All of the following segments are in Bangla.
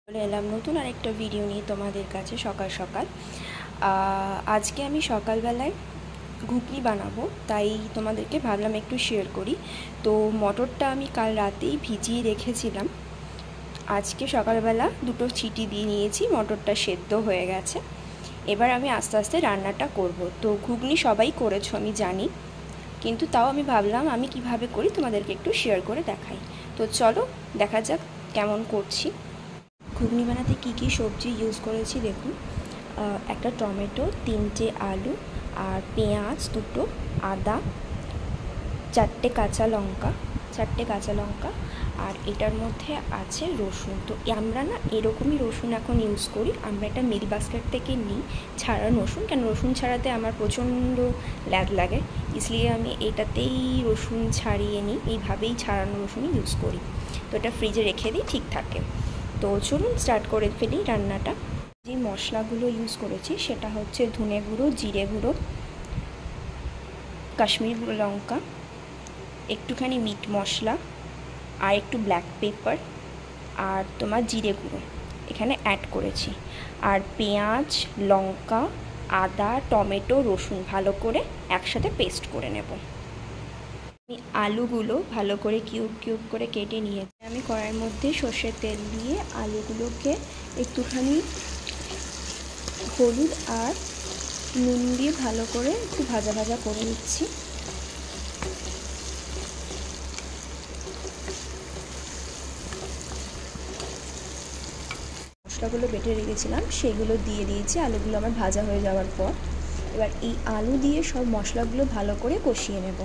চলে এলাম নতুন আরেকটা ভিডিও নিয়ে তোমাদের কাছে সকাল সকাল। আজকে আমি সকালবেলায় ঘুগনি বানাবো, তাই তোমাদেরকে ভাবলাম একটু শেয়ার করি। তো মটরটা আমি কাল রাতেই ভিজিয়ে রেখেছিলাম। আজকে সকালবেলা দুটো সিটি দিয়ে নিয়েছি, মটরটা সেদ্ধ হয়ে গেছে। এবার আমি আস্তে আস্তে রান্নাটা করব। তো ঘুগনি সবাই করেছো আমি জানি, কিন্তু তাও আমি ভাবলাম আমি কিভাবে করি তোমাদেরকে একটু শেয়ার করে দেখাই। তো চলো দেখা যাক কেমন করছি। ঘুগনি বানাতে কী কী সবজি ইউজ করেছি দেখুন। একটা টমেটো, 3টে আলু, আর পেঁয়াজ দুটো, আদা, 4টে কাঁচা লঙ্কা, আর এটার মধ্যে আছে রসুন। তো আমরা না এরকমই রসুন এখন ইউজ করি, আমরা এটা মিল বাস্কেট থেকে নিই ছাড়ানো রসুন, কেন রসুন ছাড়াতে আমার প্রচণ্ড ল্যাদ লাগে, इसलिए আমি এটাতেই রসুন ছাড়িয়ে নিই, এইভাবেই ছাড়ানো রসুনই ইউজ করি। তো এটা ফ্রিজে রেখে দিই, ঠিক থাকে। তো চলুন স্টার্ট করে ফেলি রান্নাটা। যে মশলাগুলো ইউজ করেছি সেটা হচ্ছে ধনে গুঁড়ো, জিরে গুঁড়ো, কাশ্মীরি লঙ্কা, একটুখানি মিট মশলা, আর একটু ব্ল্যাক পেপার, আর তোমার জিরে গুঁড়ো এখানে অ্যাড করেছি। আর পেঁয়াজ, লঙ্কা, আদা, টমেটো, রসুন ভালো করে একসাথে পেস্ট করে নেব। আমি আলুগুলো ভালো করে কিউব কিউব করে কেটে নিয়েছি। আমি কড়াইয়ের মধ্যে সর্ষের তেল দিয়ে আলুগুলোকে একটুখানি হলুদ আর নুন দিয়ে ভালো করে একটু ভাজা ভাজা করে নিচ্ছি। মশলাগুলো বেটে রেখেছিলাম সেগুলো দিয়ে দিয়েছি আলুগুলো আমার ভাজা হয়ে যাওয়ার পর। এবার এই আলু দিয়ে সব মশলাগুলো ভালো করে কষিয়ে নেব।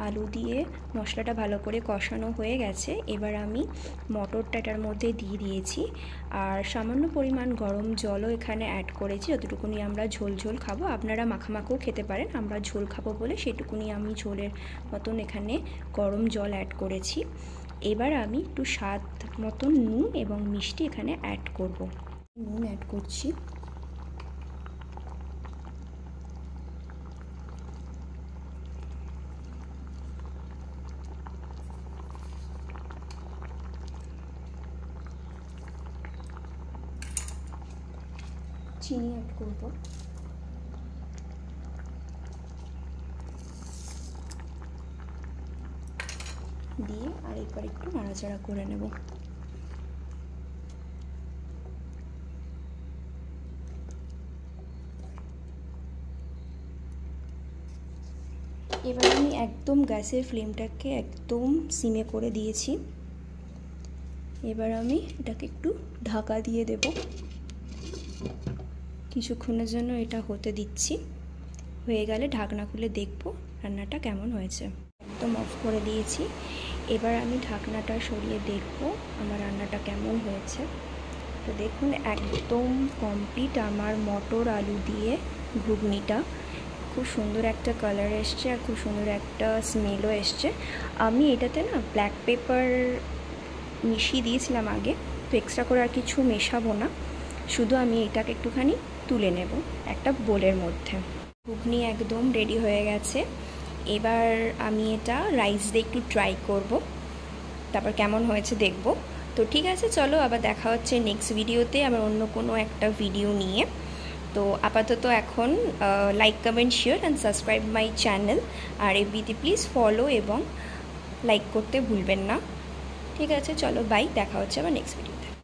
আলু দিয়ে মশলাটা ভালো করে কষানো হয়ে গেছে। এবার আমি মটরটা এটার মধ্যে দিয়ে দিয়েছি, আর সামান্য পরিমাণ গরম জলও এখানে অ্যাড করেছি, যতটুকুনি আমরা ঝোল ঝোল খাবো। আপনারা মাখামাখাও খেতে পারেন, আমরা ঝোল খাবো বলে সেটুকুনি আমি ঝোলের মতন এখানে গরম জল অ্যাড করেছি। এবার আমি একটু স্বাদ মতন নুন এবং মিষ্টি এখানে অ্যাড করব। নুন অ্যাড করছি, চিনি অ্যাড করব, দিয়ে আরেকবার একটু নাড়াচাড়া করে নেব। এবার আমি একদম গ্যাসের ফ্লেমটাকে একদম সিমে করে দিয়েছি। এবার আমি এটাকে একটু ঢাকা দিয়ে দেব, কিছুক্ষণের জন্য এটা হতে দিচ্ছি। হয়ে গেলে ঢাকনা খুলে দেখব রান্নাটা কেমন হয়েছে। একদম অফ করে দিয়েছি। এবার আমি ঢাকনাটা সরিয়ে দেখব আমার রান্নাটা কেমন হয়েছে। তো দেখুন একদম কমপ্লিট আমার মটর আলু দিয়ে ঘুগনিটা। খুব সুন্দর একটা কালার এসছে আর খুব সুন্দর একটা স্মেলও এসছে। আমি এটাতে না ব্ল্যাক পেপার মিশিয়ে দিয়েছিলাম আগে, তো এক্সট্রা করে আর কিছু মেশাবো না, শুধু আমি এটাকে একটুখানি তুলে নেব একটা বোলের মধ্যে। ঘুগনি একদম রেডি হয়ে গেছে। এবার আমি এটা রাইস দিয়ে একটু ট্রাই করব, তারপর কেমন হয়েছে দেখব। তো ঠিক আছে, চলো আবার দেখা হচ্ছে নেক্সট ভিডিওতে, আবার অন্য কোনো একটা ভিডিও নিয়ে। তো আপাতত এখন like, comment, share and subscribe my channel. আর এফবিতে প্লিজ ফলো এবং লাইক করতে ভুলবেন না। ঠিক আছে, চলো বাই, দেখা হচ্ছে আবার নেক্সট ভিডিওতে।